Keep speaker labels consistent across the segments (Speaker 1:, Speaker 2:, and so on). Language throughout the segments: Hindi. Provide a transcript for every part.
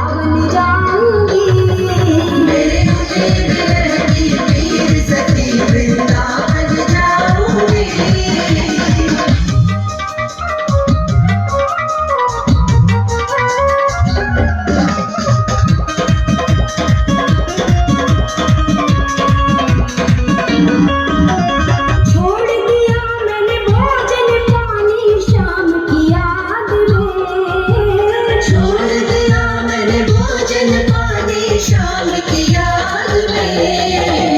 Speaker 1: वृंदावन जाऊंगी। मेरे उठे विरह की पीर सखी वृंदावन जाऊंगी। शाम की याद में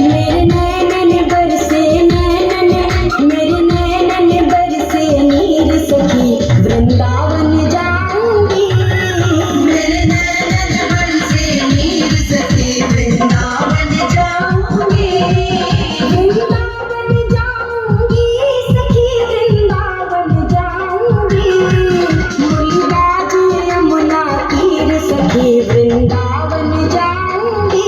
Speaker 1: मेरे नैनन बरसे मेरे नैनन बरसे नीर सखी वृंदावन जाऊंगी। मेरे नैनन बरसे नीर सखी वृंदावन जाऊंगी। वृंदावन जाऊंगी सखी वृंदावन जाऊंगी। मुरलीदास यमुना तीर सखी वृंदावन जाऊंगी।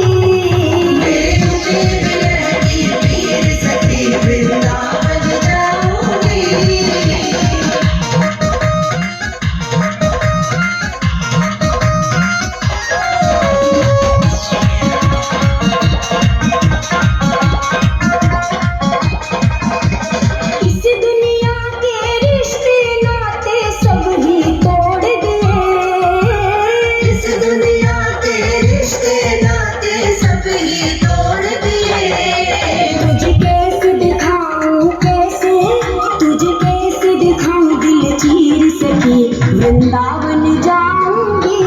Speaker 1: वृंदावन जाऊंगी।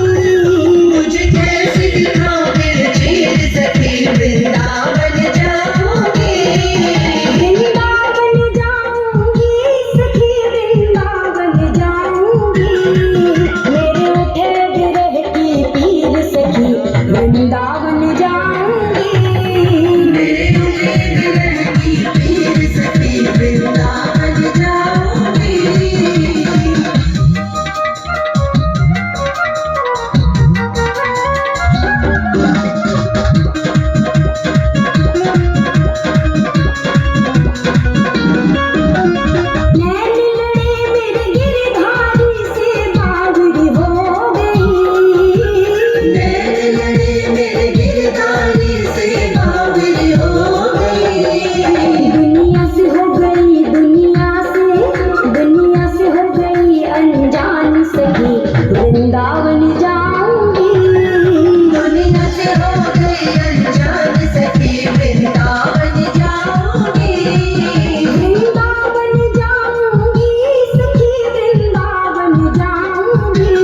Speaker 1: मुझे कैसे दिखाऊं दिल चीर सखी वृंदावन जाऊंगी। वृंदावन जाऊंगी सखी वृंदावन जाऊंगी। मेरे उठे विरह की पीर सखी वृंदावन जाऊंगी। मेरे उठे विरह की पीर सखी वृंदावन जाऊंगी। वृंदावन जाऊंगी। दुनिया से हो गई अनजान सखी वृंदावन जाऊंगी। वृंदावन जाऊंगी सखी वृंदावन जाऊंगी।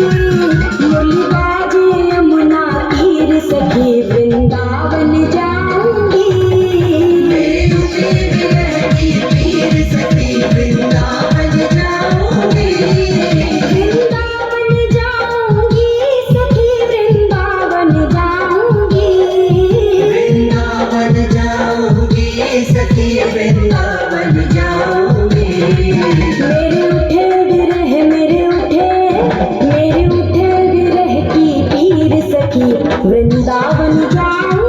Speaker 1: मुरलीदास यमुना तीर सखी वृंदावन जाऊंगी। मेरे उठे विरह की पीर सखी वृंदावन जाऊंगी। सखी वृंदावन जाऊंगी। मेरे उठे विरह की पीर सखी वृंदावन जाऊंगी।